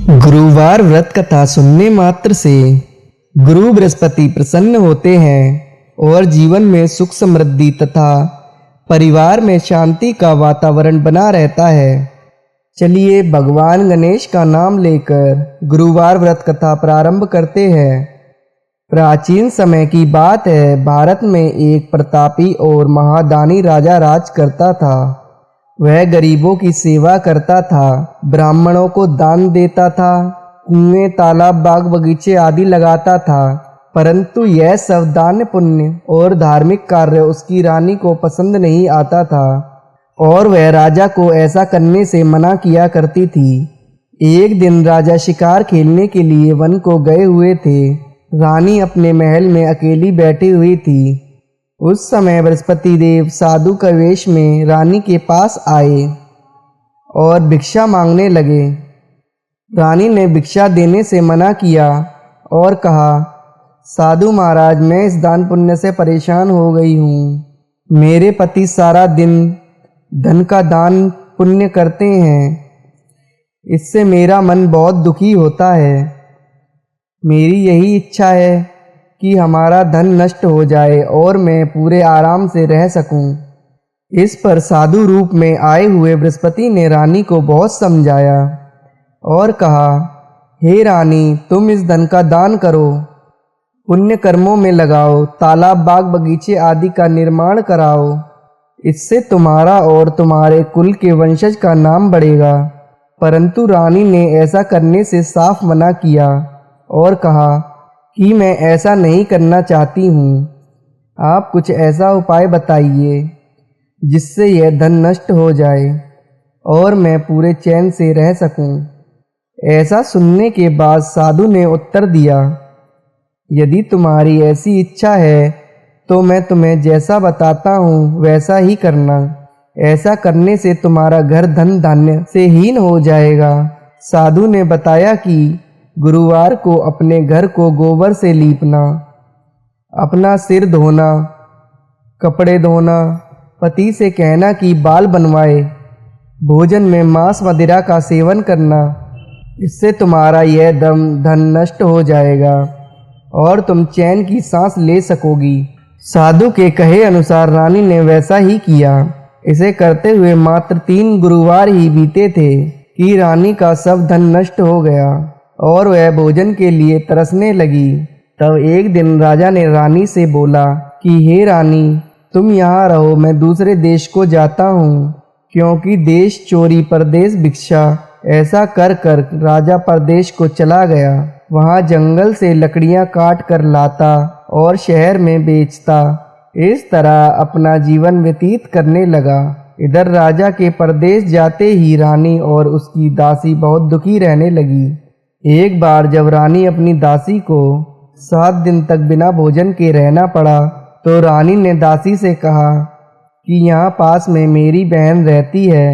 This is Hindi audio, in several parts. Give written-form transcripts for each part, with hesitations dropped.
गुरुवार व्रत कथा सुनने मात्र से गुरु बृहस्पति प्रसन्न होते हैं और जीवन में सुख समृद्धि तथा परिवार में शांति का वातावरण बना रहता है। चलिए भगवान गणेश का नाम लेकर गुरुवार व्रत कथा प्रारंभ करते हैं। प्राचीन समय की बात है, भारत में एक प्रतापी और महादानी राजा राज करता था। वह गरीबों की सेवा करता था, ब्राह्मणों को दान देता था, कुएं, तालाब, बाग बगीचे आदि लगाता था। परंतु यह सब दान पुण्य और धार्मिक कार्य उसकी रानी को पसंद नहीं आता था और वह राजा को ऐसा करने से मना किया करती थी। एक दिन राजा शिकार खेलने के लिए वन को गए हुए थे। रानी अपने महल में अकेली बैठी हुई थी। उस समय बृहस्पति देव साधु के वेश में रानी के पास आए और भिक्षा मांगने लगे। रानी ने भिक्षा देने से मना किया और कहा, साधु महाराज, मैं इस दान पुण्य से परेशान हो गई हूँ। मेरे पति सारा दिन धन का दान पुण्य करते हैं, इससे मेरा मन बहुत दुखी होता है। मेरी यही इच्छा है कि हमारा धन नष्ट हो जाए और मैं पूरे आराम से रह सकूं। इस पर साधु रूप में आए हुए बृहस्पति ने रानी को बहुत समझाया और कहा, हे रानी, तुम इस धन का दान करो, पुण्य कर्मों में लगाओ, तालाब, बाग बगीचे आदि का निर्माण कराओ। इससे तुम्हारा और तुम्हारे कुल के वंशज का नाम बढ़ेगा। परंतु रानी ने ऐसा करने से साफ मना किया और कहा कि मैं ऐसा नहीं करना चाहती हूँ। आप कुछ ऐसा उपाय बताइए जिससे यह धन नष्ट हो जाए और मैं पूरे चैन से रह सकूं। ऐसा सुनने के बाद साधु ने उत्तर दिया, यदि तुम्हारी ऐसी इच्छा है तो मैं तुम्हें जैसा बताता हूँ वैसा ही करना। ऐसा करने से तुम्हारा घर धन धान्य से हीन हो जाएगा। साधु ने बताया कि गुरुवार को अपने घर को गोबर से लीपना, अपना सिर धोना, कपड़े धोना, पति से कहना कि बाल बनवाए, भोजन में मांस मदिरा का सेवन करना। इससे तुम्हारा यह धन नष्ट हो जाएगा और तुम चैन की सांस ले सकोगी। साधु के कहे अनुसार रानी ने वैसा ही किया। इसे करते हुए मात्र 3 गुरुवार ही बीते थे कि रानी का सब धन नष्ट हो गया और वह भोजन के लिए तरसने लगी। तब एक दिन राजा ने रानी से बोला कि हे रानी, तुम यहाँ रहो, मैं दूसरे देश को जाता हूँ। क्योंकि देश चोरी परदेश भिक्षा, ऐसा कर कर राजा परदेश को चला गया। वहाँ जंगल से लकड़ियाँ काट कर लाता और शहर में बेचता। इस तरह अपना जीवन व्यतीत करने लगा। इधर राजा के परदेश जाते ही रानी और उसकी दासी बहुत दुखी रहने लगी। एक बार जब रानी अपनी दासी को 7 दिन तक बिना भोजन के रहना पड़ा तो रानी ने दासी से कहा कि यहाँ पास में मेरी बहन रहती है,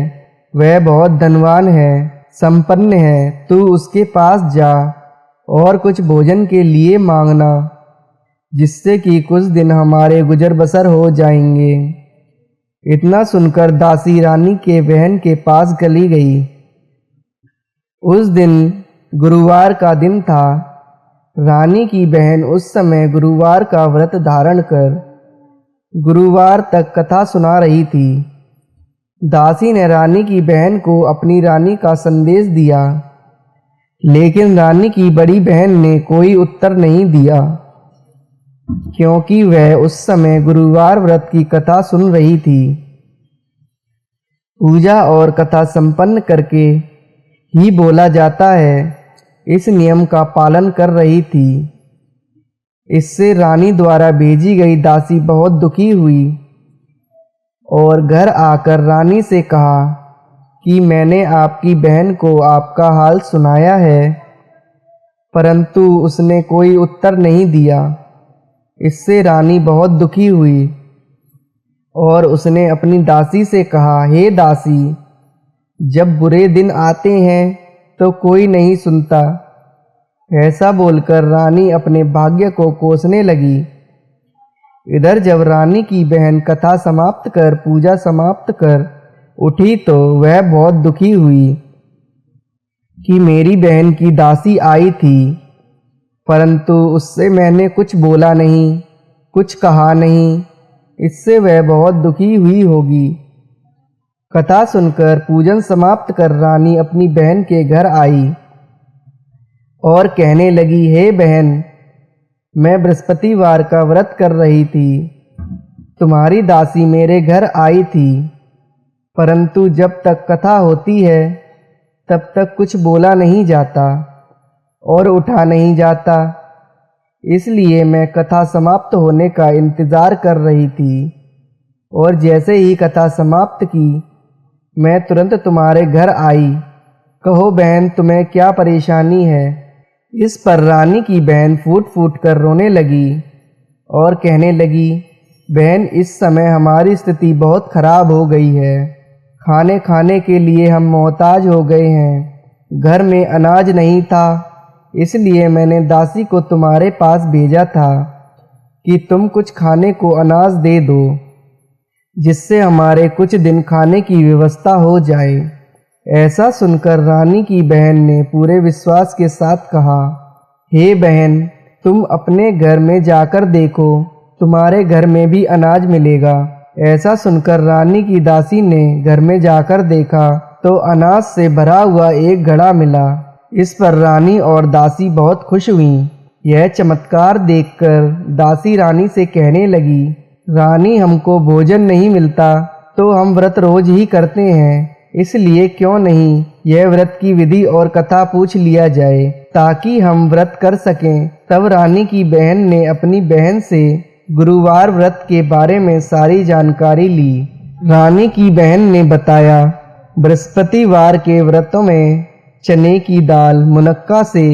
वह बहुत धनवान है, संपन्न है, तू उसके पास जा और कुछ भोजन के लिए मांगना, जिससे कि कुछ दिन हमारे गुजर बसर हो जाएंगे। इतना सुनकर दासी रानी के बहन के पास चली गई। उस दिन गुरुवार का दिन था। रानी की बहन उस समय गुरुवार का व्रत धारण कर गुरुवार तक कथा सुना रही थी। दासी ने रानी की बहन को अपनी रानी का संदेश दिया, लेकिन रानी की बड़ी बहन ने कोई उत्तर नहीं दिया, क्योंकि वह उस समय गुरुवार व्रत की कथा सुन रही थी। पूजा और कथा संपन्न करके ही बोला जाता है, इस नियम का पालन कर रही थी। इससे रानी द्वारा भेजी गई दासी बहुत दुखी हुई और घर आकर रानी से कहा कि मैंने आपकी बहन को आपका हाल सुनाया है, परंतु उसने कोई उत्तर नहीं दिया। इससे रानी बहुत दुखी हुई और उसने अपनी दासी से कहा, हे दासी, जब बुरे दिन आते हैं तो कोई नहीं सुनता। ऐसा बोलकर रानी अपने भाग्य को कोसने लगी। इधर जब रानी की बहन कथा समाप्त कर पूजा समाप्त कर उठी तो वह बहुत दुखी हुई कि मेरी बहन की दासी आई थी, परंतु उससे मैंने कुछ बोला नहीं, कुछ कहा नहीं। इससे वह बहुत दुखी हुई होगी। कथा सुनकर पूजन समाप्त कर रानी अपनी बहन के घर आई और कहने लगी, हे बहन, मैं बृहस्पतिवार का व्रत कर रही थी। तुम्हारी दासी मेरे घर आई थी, परंतु जब तक कथा होती है तब तक कुछ बोला नहीं जाता और उठा नहीं जाता। इसलिए मैं कथा समाप्त होने का इंतज़ार कर रही थी और जैसे ही कथा समाप्त की मैं तुरंत तुम्हारे घर आई। कहो बहन, तुम्हें क्या परेशानी है? इस पर रानी की बहन फूट फूट कर रोने लगी और कहने लगी, बहन, इस समय हमारी स्थिति बहुत खराब हो गई है। खाने खाने के लिए हम मोहताज हो गए हैं। घर में अनाज नहीं था, इसलिए मैंने दासी को तुम्हारे पास भेजा था कि तुम कुछ खाने को अनाज दे दो, जिससे हमारे कुछ दिन खाने की व्यवस्था हो जाए। ऐसा सुनकर रानी की बहन ने पूरे विश्वास के साथ कहा, हे बहन, तुम अपने घर में जाकर देखो, तुम्हारे घर में भी अनाज मिलेगा। ऐसा सुनकर रानी की दासी ने घर में जाकर देखा तो अनाज से भरा हुआ एक घड़ा मिला। इस पर रानी और दासी बहुत खुश हुईं। यह चमत्कार देखकर दासी रानी से कहने लगी, रानी, हमको भोजन नहीं मिलता तो हम व्रत रोज ही करते हैं, इसलिए क्यों नहीं यह व्रत की विधि और कथा पूछ लिया जाए ताकि हम व्रत कर सकें। तब रानी की बहन ने अपनी बहन से गुरुवार व्रत के बारे में सारी जानकारी ली। रानी की बहन ने बताया, बृहस्पतिवार के व्रतों में चने की दाल मुनक्का से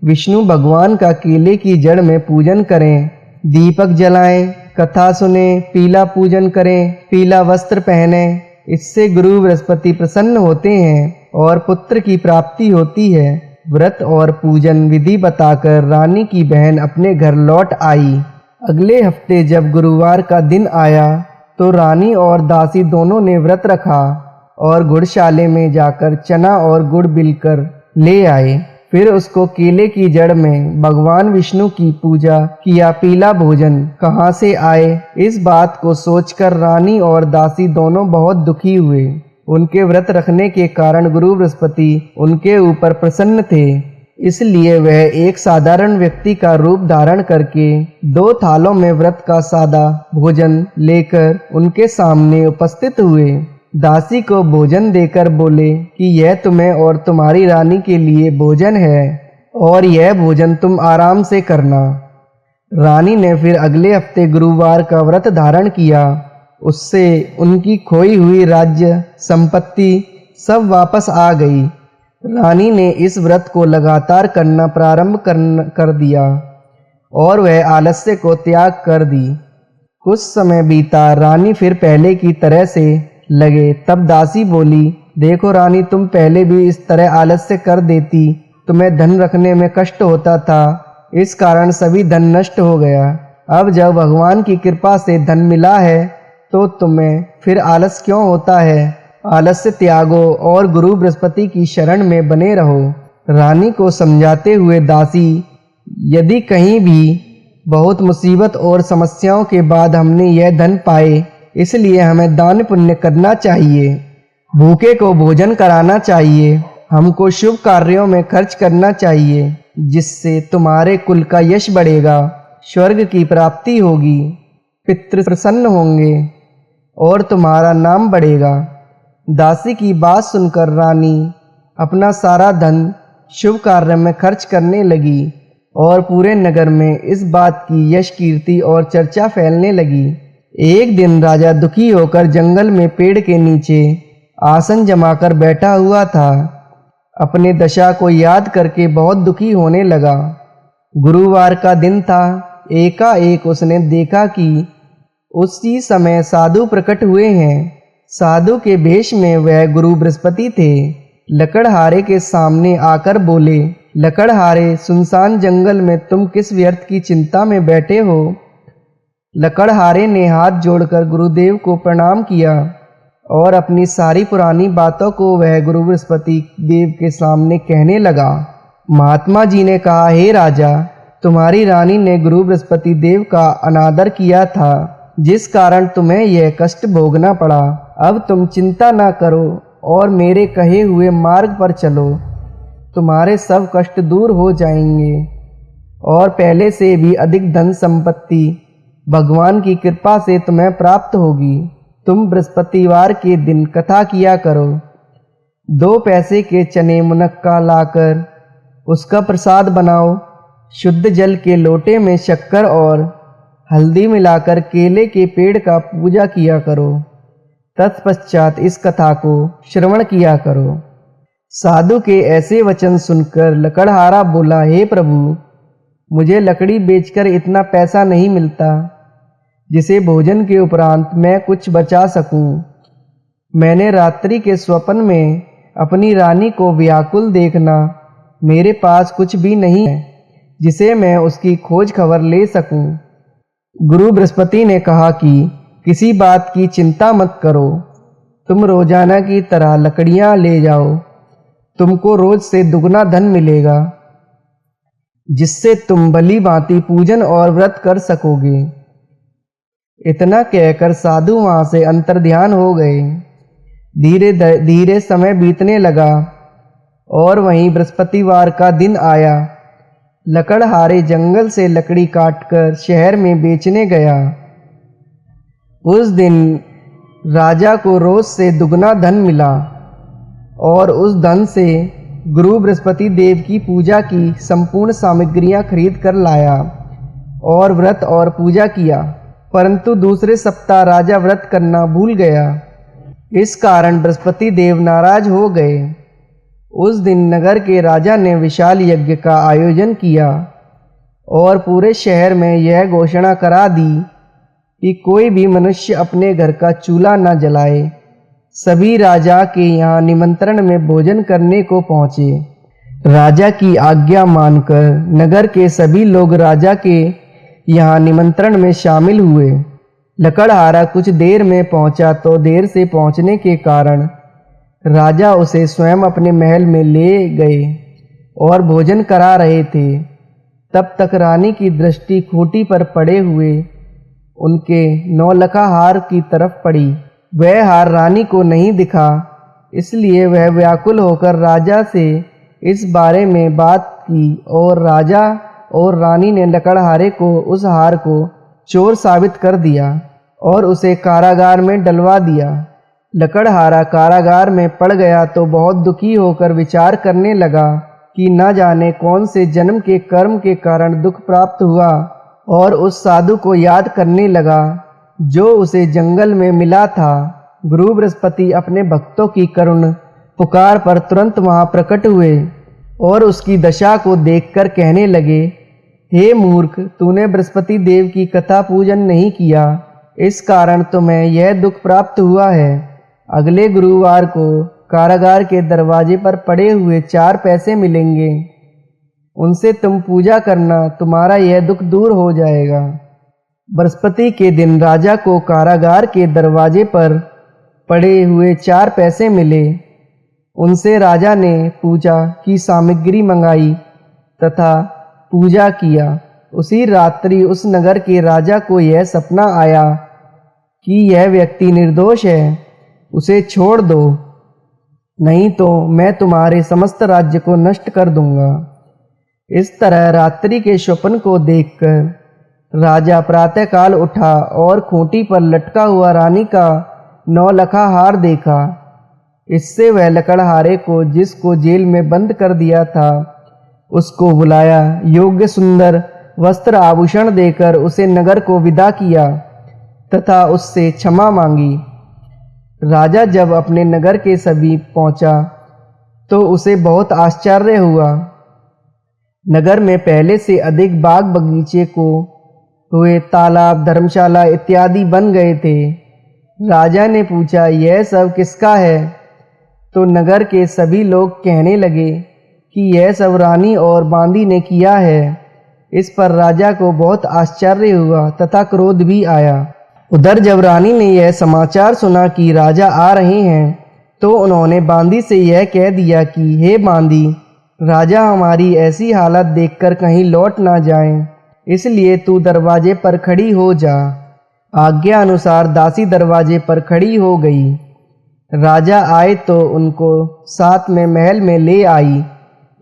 विष्णु भगवान का केले की जड़ में पूजन करें, दीपक जलाएं, कथा सुने, पीला पूजन करें, पीला वस्त्र पहने। इससे गुरु बृहस्पति प्रसन्न होते हैं और पुत्र की प्राप्ति होती है। व्रत और पूजन विधि बताकर रानी की बहन अपने घर लौट आई। अगले हफ्ते जब गुरुवार का दिन आया तो रानी और दासी दोनों ने व्रत रखा और गुड़शाले में जाकर चना और गुड़ बिलकर ले आए। फिर उसको केले की जड़ में भगवान विष्णु की पूजा किया। पीला भोजन कहाँ से आए, इस बात को सोचकर रानी और दासी दोनों बहुत दुखी हुए। उनके व्रत रखने के कारण गुरु बृहस्पति उनके ऊपर प्रसन्न थे, इसलिए वह एक साधारण व्यक्ति का रूप धारण करके 2 थालों में व्रत का सादा भोजन लेकर उनके सामने उपस्थित हुए। दासी को भोजन देकर बोले कि यह तुम्हें और तुम्हारी रानी के लिए भोजन है और यह भोजन तुम आराम से करना। रानी ने फिर अगले हफ्ते गुरुवार का व्रत धारण किया। उससे उनकी खोई हुई राज्य संपत्ति सब वापस आ गई। रानी ने इस व्रत को लगातार करना प्रारंभ कर दिया और वह आलस्य को त्याग कर दी। कुछ समय बीता, रानी फिर पहले की तरह से लगे। तब दासी बोली, देखो रानी, तुम पहले भी इस तरह आलस्य कर देती, तुम्हें धन रखने में कष्ट होता था, इस कारण सभी धन नष्ट हो गया। अब जब भगवान की कृपा से धन मिला है तो तुम्हें फिर आलस क्यों होता है? आलस्य त्यागो और गुरु बृहस्पति की शरण में बने रहो। रानी को समझाते हुए दासी, यदि कहीं भी बहुत मुसीबत और समस्याओं के बाद हमने यह धन पाए, इसलिए हमें दान पुण्य करना चाहिए, भूखे को भोजन कराना चाहिए, हमको शुभ कार्यों में खर्च करना चाहिए, जिससे तुम्हारे कुल का यश बढ़ेगा, स्वर्ग की प्राप्ति होगी, पितृ प्रसन्न होंगे और तुम्हारा नाम बढ़ेगा। दासी की बात सुनकर रानी अपना सारा धन शुभ कार्य में खर्च करने लगी और पूरे नगर में इस बात की यश कीर्ति और चर्चा फैलने लगी। एक दिन राजा दुखी होकर जंगल में पेड़ के नीचे आसन जमाकर बैठा हुआ था। अपने दशा को याद करके बहुत दुखी होने लगा। गुरुवार का दिन था। एकाएक उसने देखा कि उसी समय साधु प्रकट हुए हैं। साधु के भेष में वह गुरु बृहस्पति थे। लकड़हारे के सामने आकर बोले, लकड़हारे, सुनसान जंगल में तुम किस व्यर्थ की चिंता में बैठे हो? लकड़हारे ने हाथ जोड़कर गुरुदेव को प्रणाम किया और अपनी सारी पुरानी बातों को वह गुरु बृहस्पति देव के सामने कहने लगा। महात्मा जी ने कहा, हे राजा, तुम्हारी रानी ने गुरु बृहस्पति देव का अनादर किया था, जिस कारण तुम्हें यह कष्ट भोगना पड़ा। अब तुम चिंता न करो और मेरे कहे हुए मार्ग पर चलो, तुम्हारे सब कष्ट दूर हो जाएंगे और पहले से भी अधिक धन संपत्ति भगवान की कृपा से तुम्हें प्राप्त होगी। तुम बृहस्पतिवार के दिन कथा किया करो। 2 पैसे के चने मुनक्का लाकर उसका प्रसाद बनाओ। शुद्ध जल के लोटे में शक्कर और हल्दी मिलाकर केले के पेड़ का पूजा किया करो। तत्पश्चात इस कथा को श्रवण किया करो। साधु के ऐसे वचन सुनकर लकड़हारा बोला, हे प्रभु, मुझे लकड़ी बेचकर इतना पैसा नहीं मिलता जिसे भोजन के उपरांत मैं कुछ बचा सकूं। मैंने रात्रि के स्वप्न में अपनी रानी को व्याकुल देखना, मेरे पास कुछ भी नहीं है जिसे मैं उसकी खोज खबर ले सकूं। गुरु बृहस्पति ने कहा कि किसी बात की चिंता मत करो, तुम रोजाना की तरह लकड़ियां ले जाओ, तुमको रोज से दुगना धन मिलेगा, जिससे तुम भली भांति पूजन और व्रत कर सकोगे। इतना कहकर साधु वहां से अंतर्ध्यान हो गए। धीरे धीरे समय बीतने लगा और वहीं बृहस्पतिवार का दिन आया। लकड़हारे जंगल से लकड़ी काटकर शहर में बेचने गया। उस दिन राजा को रोज से दुगना धन मिला और उस धन से गुरु बृहस्पति देव की पूजा की संपूर्ण सामग्रियां खरीद कर लाया और व्रत और पूजा किया। परंतु दूसरे सप्ताह राजा व्रत करना भूल गया। इस कारण बृहस्पति देव नाराज हो गए। उस दिन नगर के राजा ने विशाल यज्ञ का आयोजन किया और पूरे शहर में यह घोषणा करा दी कि कोई भी मनुष्य अपने घर का चूल्हा न जलाए। सभी राजा के यहाँ निमंत्रण में भोजन करने को पहुँचे। राजा की आज्ञा मानकर नगर के सभी लोग राजा के यहाँ निमंत्रण में शामिल हुए। लकड़हारा कुछ देर में पहुंचा तो देर से पहुंचने के कारण राजा उसे स्वयं अपने महल में ले गए और भोजन करा रहे थे। तब तक रानी की दृष्टि खूंटी पर पड़े हुए उनके 9 लखा हार की तरफ पड़ी। वह हार रानी को नहीं दिखा, इसलिए वह व्याकुल होकर राजा से इस बारे में बात की और राजा और रानी ने लकड़हारे को उस हार को चोर साबित कर दिया और उसे कारागार में डलवा दिया। लकड़हारा कारागार में पड़ गया तो बहुत दुखी होकर विचार करने लगा कि न जाने कौन से जन्म के कर्म के कारण दुख प्राप्त हुआ, और उस साधु को याद करने लगा जो उसे जंगल में मिला था। गुरु बृहस्पति अपने भक्तों की करुण पुकार पर तुरंत वहां प्रकट हुए और उसकी दशा को देखकर कहने लगे, हे मूर्ख, तूने बृहस्पति देव की कथा पूजन नहीं किया, इस कारण तुम्हें यह दुख प्राप्त हुआ है। अगले गुरुवार को कारागार के दरवाजे पर पड़े हुए 4 पैसे मिलेंगे, उनसे तुम पूजा करना, तुम्हारा यह दुख दूर हो जाएगा। बृहस्पति के दिन राजा को कारागार के दरवाजे पर पड़े हुए 4 पैसे मिले। उनसे राजा ने पूजा की सामग्री मंगाई तथा पूजा किया। उसी रात्रि उस नगर के राजा को यह सपना आया कि यह व्यक्ति निर्दोष है, उसे छोड़ दो, नहीं तो मैं तुम्हारे समस्त राज्य को नष्ट कर दूंगा। इस तरह रात्रि के स्वप्न को देखकर राजा प्रातःकाल उठा और खूंटी पर लटका हुआ रानी का 9 लखा हार देखा। इससे वह लकड़हारे को, जिसको जेल में बंद कर दिया था, उसको बुलाया, योग्य सुंदर वस्त्र आभूषण देकर उसे नगर को विदा किया तथा उससे क्षमा मांगी। राजा जब अपने नगर के समीप पहुंचा तो उसे बहुत आश्चर्य हुआ। नगर में पहले से अधिक बाग बगीचे को हुए तालाब, धर्मशाला इत्यादि बन गए थे। राजा ने पूछा, यह सब किसका है? तो नगर के सभी लोग कहने लगे कि यह सब रानी और बांदी ने किया है। इस पर राजा को बहुत आश्चर्य हुआ तथा क्रोध भी आया। उधर जब रानी ने यह समाचार सुना कि राजा आ रहे हैं तो उन्होंने बांदी से यह कह दिया कि हे बांदी, राजा हमारी ऐसी हालत देखकर कहीं लौट ना जाएं, इसलिए तू दरवाजे पर खड़ी हो जा। आज्ञा अनुसार दासी दरवाजे पर खड़ी हो गई। राजा आए तो उनको साथ में महल में ले आई।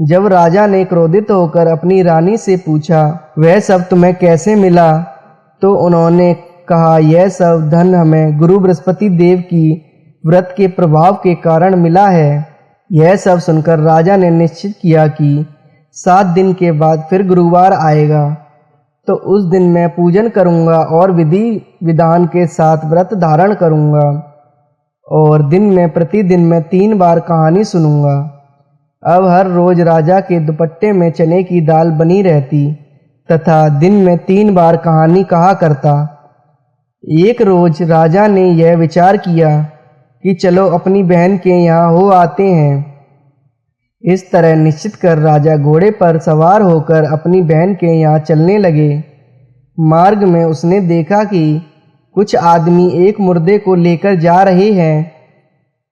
जब राजा ने क्रोधित होकर अपनी रानी से पूछा, वह सब तुम्हें कैसे मिला, तो उन्होंने कहा, यह सब धन हमें गुरु बृहस्पति देव की व्रत के प्रभाव के कारण मिला है। यह सब सुनकर राजा ने निश्चित किया कि 7 दिन के बाद फिर गुरुवार आएगा, तो उस दिन मैं पूजन करूंगा और विधि विधान के साथ व्रत धारण करूंगा और दिन में प्रतिदिन मैं 3 बार कहानी सुनूंगा। अब हर रोज राजा के दुपट्टे में चने की दाल बनी रहती तथा दिन में 3 बार कहानी कहा करता। एक रोज राजा ने यह विचार किया कि चलो अपनी बहन के यहाँ हो आते हैं। इस तरह निश्चित कर राजा घोड़े पर सवार होकर अपनी बहन के यहाँ चलने लगे। मार्ग में उसने देखा कि कुछ आदमी एक मुर्दे को लेकर जा रहे हैं।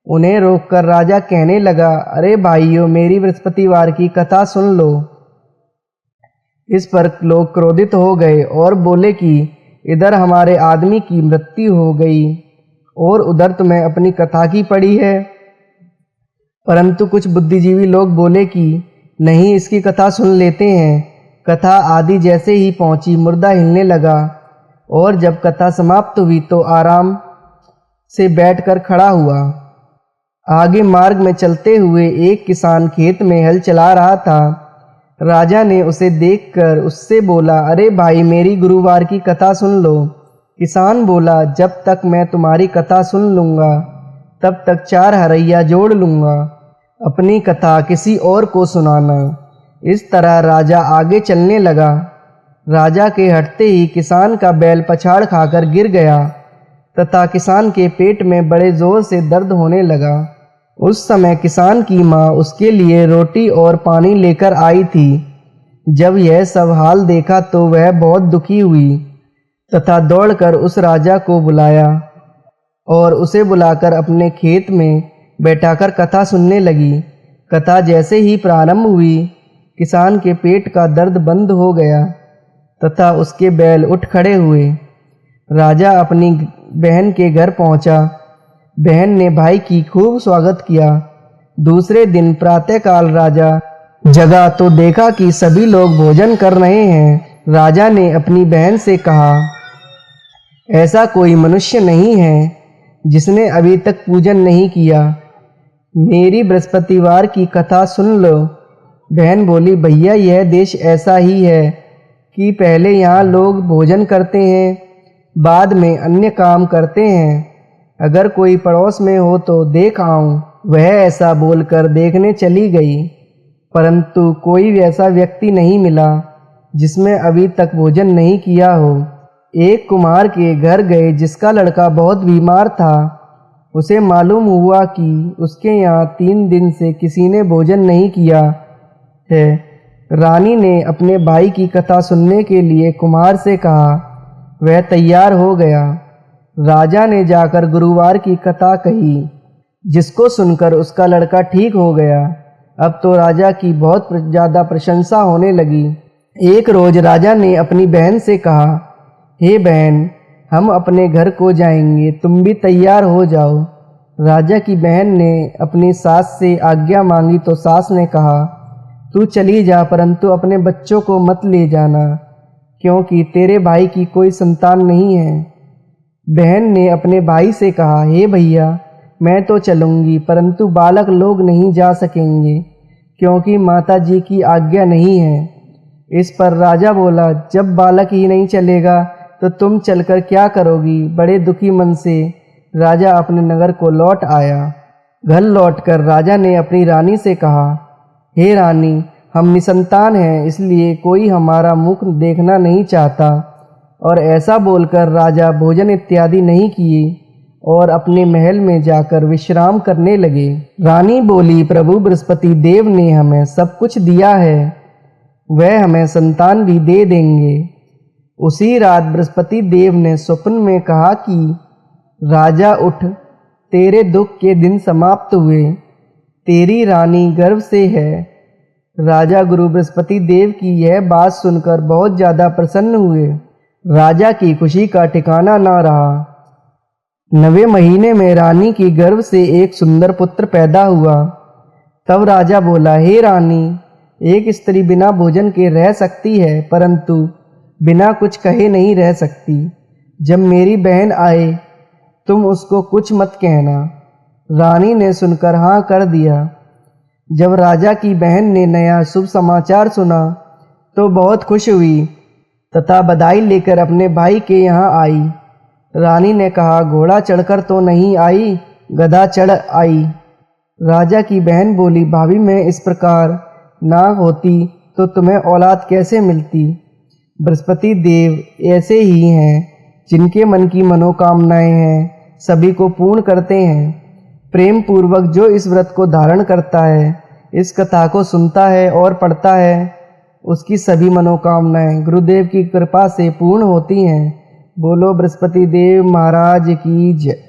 उन्हें रोककर राजा कहने लगा, अरे भाइयों, मेरी बृहस्पतिवार की कथा सुन लो। इस पर लोग क्रोधित हो गए और बोले कि इधर हमारे आदमी की मृत्यु हो गई और उधर तुम्हें अपनी कथा की पड़ी है। परंतु कुछ बुद्धिजीवी लोग बोले कि नहीं, इसकी कथा सुन लेते हैं। कथा आदि जैसे ही पहुंची, मुर्दा हिलने लगा और जब कथा समाप्त हुई तो आराम से बैठकर खड़ा हुआ। आगे मार्ग में चलते हुए एक किसान खेत में हल चला रहा था। राजा ने उसे देखकर उससे बोला, अरे भाई, मेरी गुरुवार की कथा सुन लो। किसान बोला, जब तक मैं तुम्हारी कथा सुन लूँगा तब तक 4 हरैया जोड़ लूँगा, अपनी कथा किसी और को सुनाना। इस तरह राजा आगे चलने लगा। राजा के हटते ही किसान का बैल पछाड़ खाकर गिर गया तथा किसान के पेट में बड़े जोर से दर्द होने लगा। उस समय किसान की माँ उसके लिए रोटी और पानी लेकर आई थी। जब यह सब हाल देखा तो वह बहुत दुखी हुई तथा दौड़कर उस राजा को बुलाया और उसे बुलाकर अपने खेत में बैठाकर कथा सुनने लगी। कथा जैसे ही प्रारंभ हुई, किसान के पेट का दर्द बंद हो गया तथा उसके बैल उठ खड़े हुए। राजा अपनी बहन के घर पहुंचा। बहन ने भाई की खूब स्वागत किया। दूसरे दिन प्रातःकाल राजा जगा तो देखा कि सभी लोग भोजन कर रहे हैं। राजा ने अपनी बहन से कहा, ऐसा कोई मनुष्य नहीं है जिसने अभी तक पूजन नहीं किया। मेरी बृहस्पतिवार की कथा सुन लो। बहन बोली, भैया, यह देश ऐसा ही है कि पहले यहाँ लोग भोजन करते हैं, बाद में अन्य काम करते हैं। अगर कोई पड़ोस में हो तो देख आऊं। वह ऐसा बोलकर देखने चली गई, परंतु कोई ऐसा व्यक्ति नहीं मिला जिसमें अभी तक भोजन नहीं किया हो। एक कुम्हार के घर गए जिसका लड़का बहुत बीमार था। उसे मालूम हुआ कि उसके यहाँ 3 दिन से किसी ने भोजन नहीं किया है। रानी ने अपने भाई की कथा सुनने के लिए कुम्हार से कहा। वह तैयार हो गया। राजा ने जाकर गुरुवार की कथा कही, जिसको सुनकर उसका लड़का ठीक हो गया। अब तो राजा की बहुत ज़्यादा प्रशंसा होने लगी। एक रोज राजा ने अपनी बहन से कहा, हे बहन, हम अपने घर को जाएंगे, तुम भी तैयार हो जाओ। राजा की बहन ने अपनी सास से आज्ञा मांगी तो सास ने कहा, तू चली जा, परंतु अपने बच्चों को मत ले जाना, क्योंकि तेरे भाई की कोई संतान नहीं है। बहन ने अपने भाई से कहा, हे भैया, मैं तो चलूँगी, परंतु बालक लोग नहीं जा सकेंगे, क्योंकि माता जी की आज्ञा नहीं है। इस पर राजा बोला, जब बालक ही नहीं चलेगा तो तुम चलकर क्या करोगी। बड़े दुखी मन से राजा अपने नगर को लौट आया। घर लौटकर राजा ने अपनी रानी से कहा, हे रानी, हम निसंतान हैं, इसलिए कोई हमारा मुख देखना नहीं चाहता। और ऐसा बोलकर राजा भोजन इत्यादि नहीं किए और अपने महल में जाकर विश्राम करने लगे। रानी बोली, प्रभु बृहस्पति देव ने हमें सब कुछ दिया है, वह हमें संतान भी दे देंगे। उसी रात बृहस्पति देव ने स्वप्न में कहा कि राजा उठ, तेरे दुख के दिन समाप्त हुए, तेरी रानी गर्भ से है। राजा गुरु बृहस्पति देव की यह बात सुनकर बहुत ज़्यादा प्रसन्न हुए। राजा की खुशी का ठिकाना न रहा। 9वें महीने में रानी की गर्भ से एक सुंदर पुत्र पैदा हुआ। तब राजा बोला, हे रानी, एक स्त्री बिना भोजन के रह सकती है, परंतु बिना कुछ कहे नहीं रह सकती। जब मेरी बहन आए तुम उसको कुछ मत कहना। रानी ने सुनकर हाँ कर दिया। जब राजा की बहन ने नया शुभ समाचार सुना तो बहुत खुश हुई तथा बधाई लेकर अपने भाई के यहाँ आई। रानी ने कहा, घोड़ा चढ़कर तो नहीं आई, गधा चढ़ आई। राजा की बहन बोली, भाभी मैं इस प्रकार ना होती तो तुम्हें औलाद कैसे मिलती। बृहस्पति देव ऐसे ही हैं, जिनके मन की मनोकामनाएं हैं सभी को पूर्ण करते हैं। प्रेम पूर्वक जो इस व्रत को धारण करता है, इस कथा को सुनता है और पढ़ता है, उसकी सभी मनोकामनाएं गुरुदेव की कृपा से पूर्ण होती हैं। बोलो बृहस्पति देव महाराज की जय।